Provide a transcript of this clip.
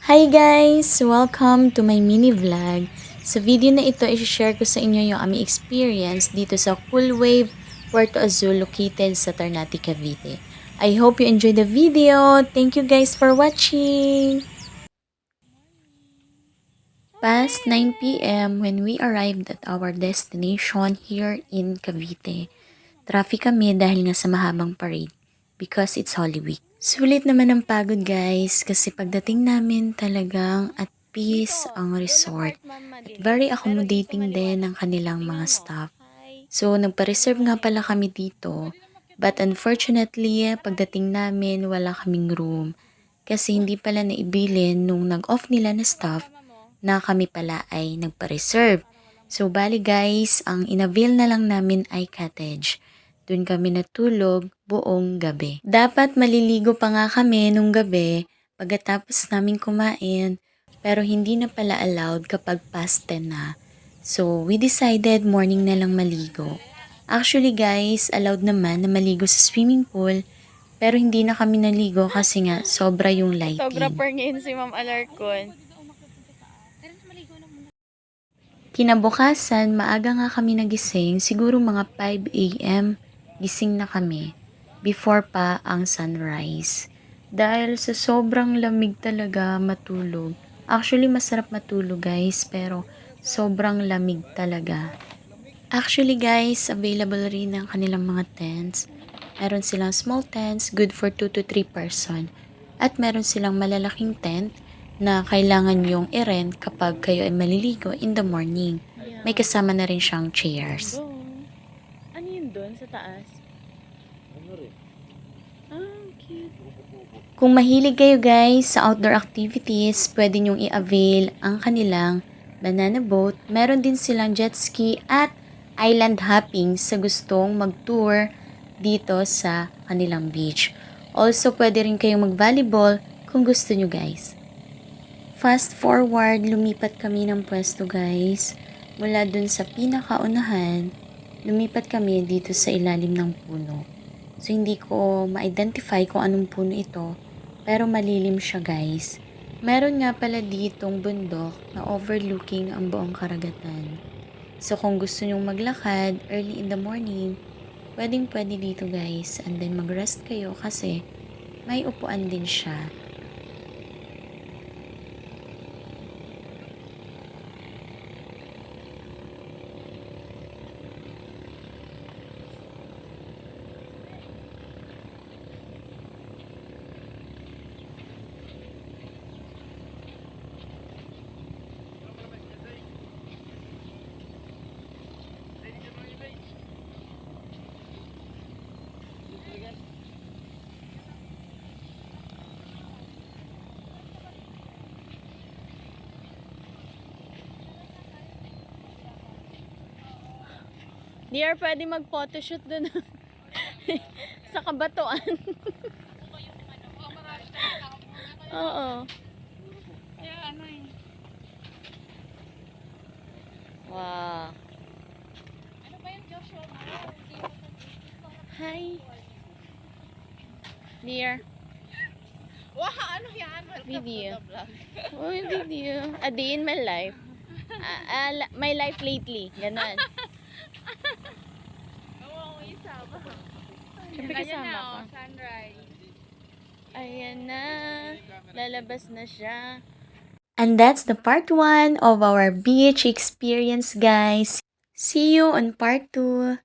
Hi guys! Welcome to my mini vlog. Sa video na ito, i-share ko sa inyo yung aming experience dito sa Cool Wave Puerto Azul located sa Ternate, Cavite. I hope you enjoy the video. Thank you guys for watching! Past 9 p.m. when we arrived at our destination here in Cavite. Traffic kami dahil nga sa mahabang parade because it's Holy Week. Sulit naman ang pagod guys kasi pagdating namin talagang at peace ang resort. At very accommodating din ang kanilang mga staff. So nagpa-reserve nga pala kami dito. But unfortunately, pagdating namin wala kaming room. Kasi hindi pala naibilin nung nag-off nila na staff na kami pala ay nagpa-reserve. So bali guys, ang inavail na lang namin ay cottage. Doon kami natulog buong gabi. Dapat maliligo pa nga kami nung gabi pagkatapos namin kumain, pero hindi na pala allowed kapag past 10 na. So we decided morning na lang maligo. Actually guys, allowed naman na maligo sa swimming pool, pero hindi na kami naligo kasi nga sobra yung lighting. Photographer ngayon si Ma'am Alarcon. Kinabukasan, maaga nga kami nagising, siguro mga 5 a.m. gising na kami before pa ang sunrise. Dahil sa sobrang lamig talaga matulog. Actually, masarap matulog guys, pero sobrang lamig talaga. Actually guys, available rin ang kanilang mga tents. Meron silang small tents, good for 2 to 3 person. At meron silang malalaking tent na kailangan yung i-rent kapag kayo ay maliligo in the morning. May kasama na rin siyang chairs. Ano yun doon sa taas? Cute. Kung mahilig kayo guys sa outdoor activities, pwede nyong i-avail ang kanilang banana boat. Meron din silang jet ski at island hopping sa gustong mag-tour dito sa kanilang beach. Also, pwede rin kayong mag-volleyball kung gusto nyo guys. Fast forward, lumipat kami ng pwesto guys. Mula dun sa pinakaunahan, lumipat kami dito sa ilalim ng puno. So, hindi ko ma-identify kung anong puno ito, pero malilim siya guys. Meron nga pala ditong bundok na overlooking ang buong karagatan. So, kung gusto nyong maglakad early in the morning, pwedeng pwede dito guys. And then mag-rest kayo kasi may upuan din siya. Dear, pwede mag-photoshoot doon sa kabatuan. Oo. Wow. Hi. Dear. Wah, ano yan? Video. Oh, video. A day in my life. My life lately. Ganon. Oo, isa ba? Siyempre Ayan kasama na, ka. sunrise. Ayan na. Lalabas na siya. And that's the part 1 of our beach experience guys. See you on part 2.